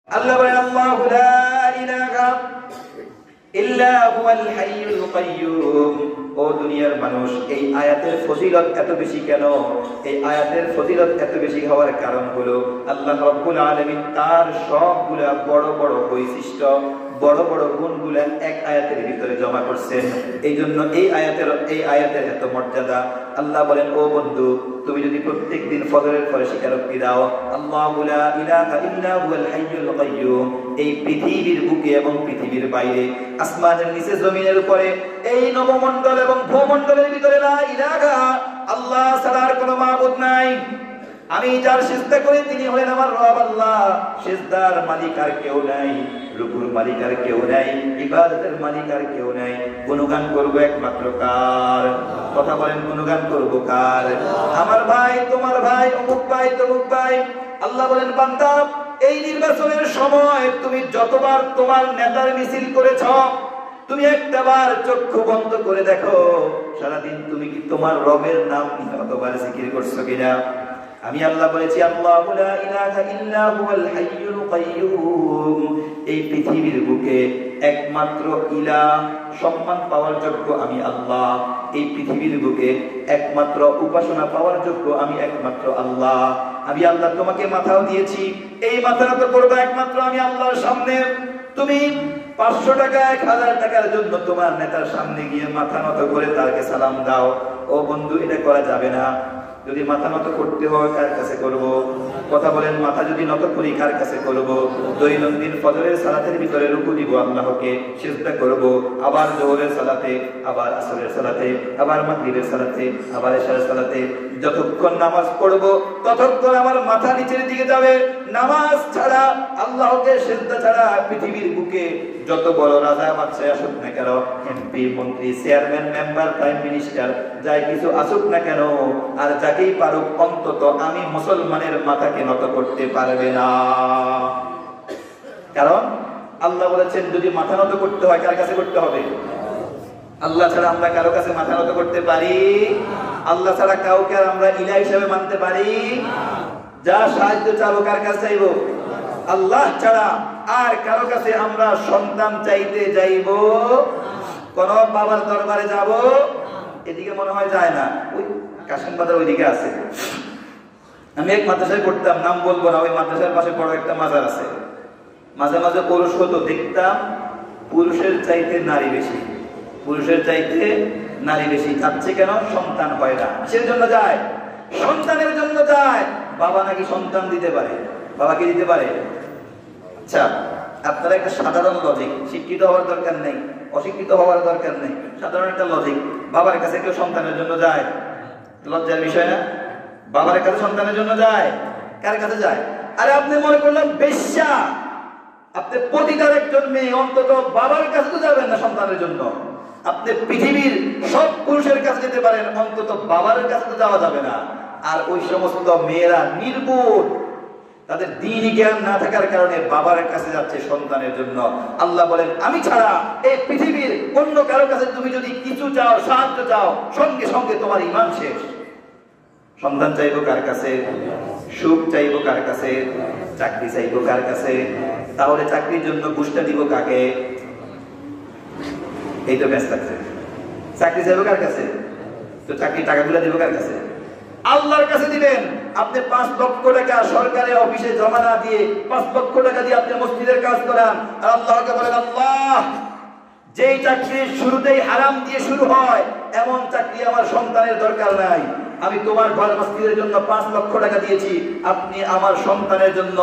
আল্লাহ বলেন আল্লাহু লা ইলাহা ইল্লা হুয়াল হাইয়ুল কাইয়্যুম। ও দুনিয়ার মানুষ, এই আয়াতের ফজিলত এত বেশি কেন? এই আয়াতের ফজিলত এত বেশি হওয়ার কারণ হলো আল্লাহ রাব্বুল আলামিন তার সবগুলা বড় বড় বৈশিষ্ট্য, বড় বড় গুণগুলা এক আয়াতের ভিতরে জমা করছেন। এই জন্য এই আয়াতের এত মর্যাদা। আল্লাহ বলেন, ও বন্ধু, তুমি যদি প্রত্যেক দিন ফজরের পরে স্বীকারোক্তি দাও আল্লাহু লা ইলাহা ইল্লা হুয়াল হাইয়ুল কাইয়্যুম, এই পৃথিবীর বুকে এবং পৃথিবীর বাইরে, আসমানের নিচে জমিনের উপরে, এই নবমণ্ডল এবং ভূমণ্ডলের ভিতরে লা ইলাহা, আল্লাহ ছাড়া আর কোনো মাবুদ নাই। আমি যার সিজদা করি তিনি হলেন আমার রব আল্লাহ। সিজদার মালিক আর কেউ নাই, রুকুর মালিক আর কেউ নাই, ইবাদতের মালিক আর কেউ নাই। গুণগান করব একমাত্র কার? কথা বলেন, গুণগান করব কার? আমার ভাই, তোমার ভাই, অমুক ভাই, তমুক ভাই। আল্লাহ বলেন, বান্দা, এই নির্বাচনের সময় তুমি যতবার তোমার নেতার মিছিল করেছ, তুমি একটাবার চক্ষু বন্ধ করে দেখো সারাদিন তুমি কি তোমার রবের নাম নিয়ে অতবার জিকির করছো কিনা? আমি আল্লাহ বলেছি আল্লাহু লা ইলাহা ইল্লা হুয়াল হাইয়ুল কাইয়্যুম, এই পৃথিবীর বুকে একমাত্র ইলাহ, সম্মান পাওয়ার যোগ্য আমি আল্লাহ। এই পৃথিবীর বুকে একমাত্র উপাসনা পাওয়ার যোগ্য আমি একমাত্র আল্লাহ। আমি আল্লাহ তোমাকে মাথাও দিয়েছি, এই মাথা নত করবে একমাত্র আমি আল্লাহর সামনে। তুমি 500 টাকা 1000 টাকার জন্য তোমার নেতার সামনে গিয়ে মাথা নত করে তাকে সালাম দাও। ও বন্ধু, এটা করা যাবে না। যদি মাথা নত করতে হয় কার কাছে করব? কথা বলেন, মাথা যদি নত করি কার কাছে করব? দৈনন্দিন ফজরের সালাতের ভিতরে রুকু দিব আল্লাহকে, সিজদা করব, আবার যোহরের সালাতে, আবার আসরের সালাতে, আবার মাগরিবের সালাতে, আবার এশার সালাতে, যতক্ষণ নামাজ পড়ব ততক্ষণ আমার মাথা নিচের দিকে যাবে। নামাজ ছাড়া, আল্লাহকে সিজদা ছাড়া পৃথিবীর বুকে যত বড় রাজা বাদশাহ আসুক না কেন, এমপি, মন্ত্রী, চেয়ারম্যান, মেম্বার, প্রাইম মিনিস্টার, যাই কিছু আসুক না কেন, আর যাকেই পারুক, অন্তত আমি মুসলমানের মাথাকে নত করতে পারবে না। কারণ আল্লাহ বলেছেন যদি মাথা নত করতে হয় কার কাছে করতে হবে? আল্লাহ ছাড়া আমরা কারো কাছে মাথা নত করতে পারি? আল্লাহ ছাড়া কাউকে আর আমরা ইলাহ হিসেবে মানতে পারি? যা সাহায্য চাবো কার কাছে চাইবো? আল্লাহ ছাড়া আর কারো কাছে আমরা সন্তান চাইতে যাইব? কোন বাবার দরবারে যাব? এদিকে মনে হয় যায় না, ওই কাশিম বাজার ওইদিকে আছে। আমি এক মাদ্রাসায় পড়তাম, নাম বলবো না, ওই মাদ্রাসার পাশে বড় একটা মাজার আছে। মাঝে মাঝে পুরুষ হতো, দেখতাম পুরুষের চাইতে নারী বেশি, পুরুষের চাইতে নারী বেশি। যাচ্ছে কেন? সন্তান হয় না। কিসের জন্য যায়? সন্তানের জন্য যায়। বাবা নাকি সন্তান দিতে পারে। বাবা কি দিতে পারে? আচ্ছা, আপনারা একটা সাধারণ লজিক, শিক্ষিত হওয়ার দরকার নেই, অশিক্ষিত হওয়ার দরকার নেই, সাধারণ একটা লজিক। বাবার কাছে কেউ সন্তানের জন্য যায়? লজ্জার বিষয় না? বাবার কাছে সন্তানের জন্য যায়? কার কাছে যায়? আরে আপনি মনে করলেন বেশ্যা, আপনি পতিতার একজন মেয়ে, অন্তত বাবার কাছে তো যাবেন না সন্তানের জন্য। আপনি পৃথিবীর সব পুরুষের কাছে যেতে পারেন, অন্তত বাবার কাছে তো যাওয়া যাবে না। আর ওই সমস্ত মেয়েরা নির্বোধ, তাদের দ্বীনি জ্ঞান না থাকার কারণে বাবার কাছে যাচ্ছে সন্তানের জন্য। আল্লাহ বলেন, আমি ছাড়া এই পৃথিবীর অন্য কারো কাছে তুমি যদি কিছু চাও, সাহায্য চাও, সঙ্গে সঙ্গে তোমার ঈমান শেষ। সন্তান চাইবো কার কাছে? সুখ চাইবো কার কাছে? চাকরি চাইবো কার কাছে? তাহলে চাকরির জন্য ঘুষটা দিব কাকে? এই তো ম্যাচ থাকছে। চাকরি চাইবো কার কাছে? তো চাকরি টাকাগুলো দিব কার কাছে? আল্লাহর কাছে দিবেন। আপনি 5 লক্ষ টাকা সরকারি অফিসে জমা না দিয়ে 5 লক্ষ টাকা দিয়ে আপনি মসজিদের কাজ করান, আর আল্লাহকে বলেন, আল্লাহ, যেই চাকরি শুরুতেই হারাম দিয়ে শুরু হয় এমন চাকরি আমার সন্তানের দরকার নাই। আমি তোমার ঘর মসজিদের জন্য 5 লক্ষ টাকা দিয়েছি, আপনি আমার সন্তানের জন্য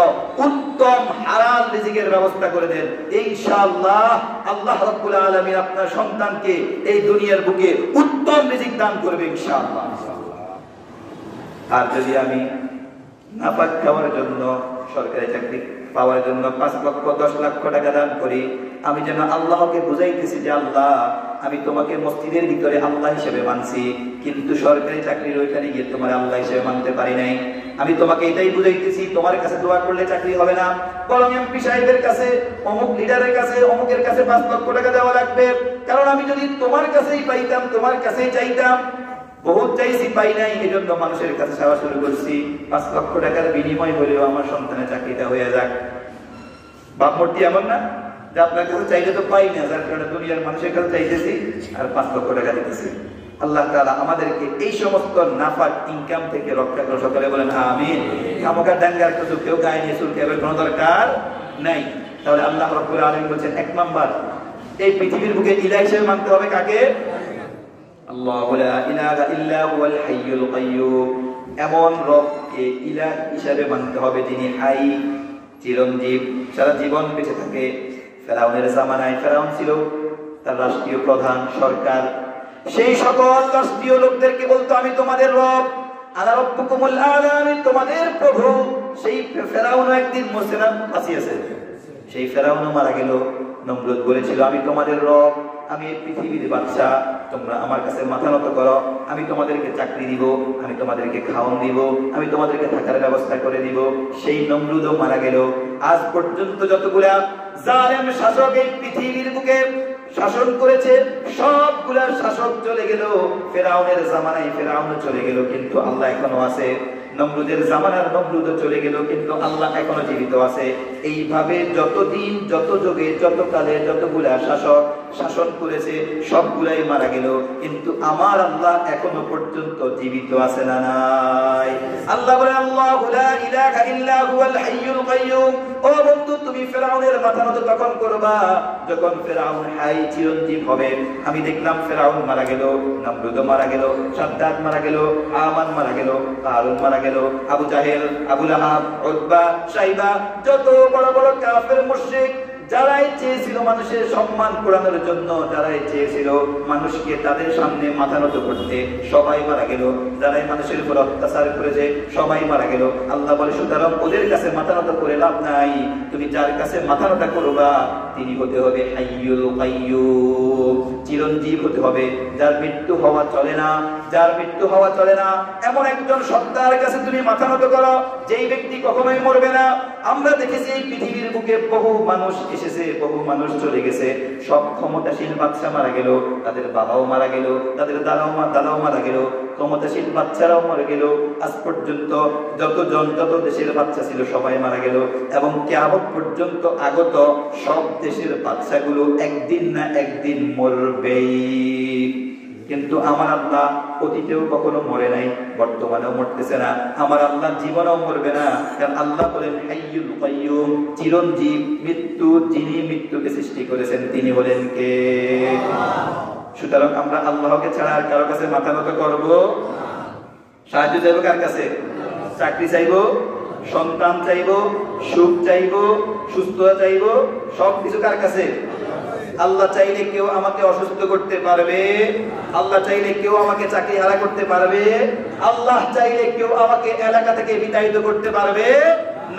উত্তম হালাল রিজিকের ব্যবস্থা করে দেন। ইনশাআল্লাহ আল্লাহ রাব্বুল আলামিন আপনার সন্তানকে এই দুনিয়ার বুকে উত্তম রিজিক দান করবে ইনশাআল্লাহ। আর যদি আমি নাপাক খাওয়ার জন্য, সরকারি চাকরি পাওয়ার জন্য 5 লক্ষ 10 লক্ষ টাকা দান করি, আমি যেন আল্লাহকে বুঝাইতেছি যে আল্লাহ, আমি তোমাকে মসজিদের ভিতরে আল্লাহ হিসেবে মানছি, কিন্তু সরকারি চাকরির ওইখানে গিয়ে তোমার আল্লাহ হিসেবে মানতে পারি নাই। আমি তোমাকে এটাই বুঝাইতেছি, তোমার কাছে দোয়া করলে চাকরি হবে না, বরং এমপি সাহেবের কাছে, অমুক লিডারের কাছে, অমুকের কাছে 5 লক্ষ টাকা দেওয়া লাগবে। কারণ আমি যদি তোমার কাছেই পাইতাম, তোমার কাছেই চাইতাম, বহুত চাইছি, পাই নাই, এই জন্য মানুষের কাছে চাওয়া শুরু করছি। 5 লক্ষ টাকার বিনিময় হলেও আমার সন্তানের চাকরিটা হয়ে যাক। ভাবমূর্তি এমন না যে আপনার কাছে চাইলে তো পাই না, যার কারণে দুনিয়ার মানুষের কাছে চাইতেছি আর 5 লক্ষ টাকা দিতেছি। আল্লাহ তাআলা আমাদেরকে এই সমস্ত নাফাক ইনকাম থেকে রক্ষা করে। সকালে বলেন আমিন। খামোখা ডাঙ্গার কিছু কেউ গায়ে নিয়ে চুলকাবার কোনো দরকার নাই। তাহলে আল্লাহ রাব্বুল আলামিন বলেন 1 নাম্বার, এই পৃথিবীর বুকে ইলাহ হিসেবে মানতে হবে কাকে? আল্লাহু লা ইলাহা ইল্লা হুয়াল হাইয়ুল কাইয়্যুম। এমন রবকে ইলাহ হিসেবে মানতে হবে যিনি হাই, চিরঞ্জীব, সারা জীবন বেঁচে থাকে। ফেরাউনের জামানায় ফেরাউন ছিল তার রাষ্ট্রীয় প্রধান, সরকার। সেই সকল রাষ্ট্রীয় লোকদেরকে বলতো আমি তোমাদের রব, আনা রাব্বুকুমুল আ'লা, আমি তোমাদের প্রভু। সেই ফেরাউন একদিন মরছে না, বাঁচিয়েছে। সেই ফেরাউনও মারা গেল। নমরুদ বলেছিল আমি তোমাদের রব, আমি এই পৃথিবীর বাদশা, তোমরা আমার কাছে মাথা নত করো, আমি তোমাদেরকে চাকরি দিব, আমি তোমাদেরকে খাওয়ান দিব, আমি তোমাদেরকে থাকার ব্যবস্থা করে দিব। সেই নমরুদও মারা গেল। আজ পর্যন্ত যতগুলা জালেম শাসক এই পৃথিবীর বুকে শাসন করেছে সবগুলার শাসক চলে গেল। ফেরাউনের জামানায় ফেরাউন চলে গেল, কিন্তু আল্লাহ এখনো আছে। নমরুদের জামানার নমরুদ চলে গেল, কিন্তু আল্লাহ এখনো জীবিত আছে। এইভাবে যতদিন, যত যুগে, যত কালে যতগুলা শাসক শাসন করেছে সবগুলাই মারা গেল, কিন্তু আমার আল্লাহ এখনো পর্যন্ত জীবিত আছে না নাই? আল্লাহ বলেন আল্লাহু লা ইলাহা ইল্লা হুয়াল হাইয়ুল কাইয়্যুম। ও বন্ধু, তুমি ফেরাউনের মাথা নত তখন করবা যখন ফেরাউন হাই, চিরঞ্জীব হবে। আমি দেখলাম ফেরাউন মারা গেল, নমরুদ মারা গেল, শাদ্দাদ মারা গেল, আমান মারা গেল, কারুন মারা গেল, আবু জাহেল, আবু লাহাব, উতবা, শাইবা, যত বড় বড় কাফের মুশরিক যারাই চেয়েছিল মানুষের সম্মান কুড়ানোর জন্য, যারাই চেয়েছিল মানুষকে তাদের সামনে মাথা নত করতে, সবাই মারা গেল। যারাই মানুষের উপর অত্যাচার করেছে সবাই মারা গেল। আল্লাহ বলে সুতরাং ওদের কাছে মাথা নত করে লাভ নাই। তুমি যার কাছে মাথা নত করবা তিনি হতে হবে হাইয়ুল কাইয়্যুম, চিরঞ্জীব হতে হবে, যার মৃত্যু হওয়া চলে না, যার মৃত্যু হওয়া চলে না, এমন একজন সত্তার কাছে তুমি মাথা নত করো যেই ব্যক্তি কখনোই মরবে না। আমরা দেখেছি এই পৃথিবীর বুকে বহু মানুষ এসেছে, বহু মানুষ চলে গেছে। সব ক্ষমতাশীল বাদশা মারা গেল, তাদের বাবাও মারা গেল, তাদের দাদাও মারা গেল, ক্ষমতাশীল বাচ্চারাও মারা গেল। আজ পর্যন্ত যতজন যত দেশের বাচ্চা ছিল সবাই মারা গেল, এবং কিয়ামত পর্যন্ত আগত সব দেশের বাচ্চাগুলো একদিন না একদিন মরবেই। কিন্তু আমার আল্লাহ অতীতেও কখনো মরে নাই, বর্তমানেও মরতেছে না, আমার আল্লাহ জীবনেও মরবে না। কারণ আল্লাহ বলেন হাইয়ুল কাইয়্যুম, চিরঞ্জীব। মৃত্যু, যিনি মৃত্যুকে সৃষ্টি করেছেন তিনি হলেন কে? সুতরাং আমরা আল্লাহকে ছাড়া আর কারো কাছে মাথা নত করব? সাহায্য চাইবো কার কাছে? চাকরি চাইবো, সন্তান চাইবো, সুখ চাইবো, সুস্থতা চাইবো, সবকিছু কার কাছে? আল্লাহ চাইলে কেউ আমাকে অসুস্থ করতে পারবে? আল্লাহ চাইলে কেউ আমাকে চাকরি হারা করতে পারবে? আল্লাহ চাইলে কেউ আমাকে এলাকা থেকে বিতাড়িত করতে পারবে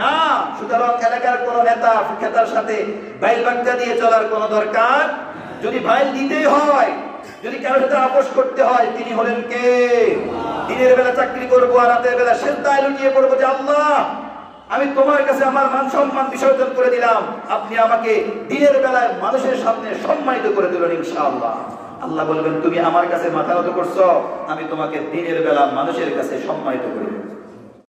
না। সুতরাং এলাকার কোন নেতা খেতার সাথে বাইল বাগদা দিয়ে চলার কোন দরকার, যদি বাইল দিতেই হয়, যদি কারোর সাথে আপোষ করতে হয়, তিনি হলেন কে? দিনের বেলা চাকরি করবো আর রাতের বেলা সেজদায় লুটিয়ে পড়বো যে আল্লাহ আমি তোমার কাছে আমার মান সম্মান বিসর্জন করে দিলাম, আপনি আমাকে দিনের বেলায় মানুষের সামনে সম্মানিত করে দিলেন ইনশাআল্লাহ। আল্লাহ বলবেন তুমি আমার কাছে মাথা নত করছো, আমি তোমাকে দিনের বেলা মানুষের কাছে সম্মানিত করে দেব।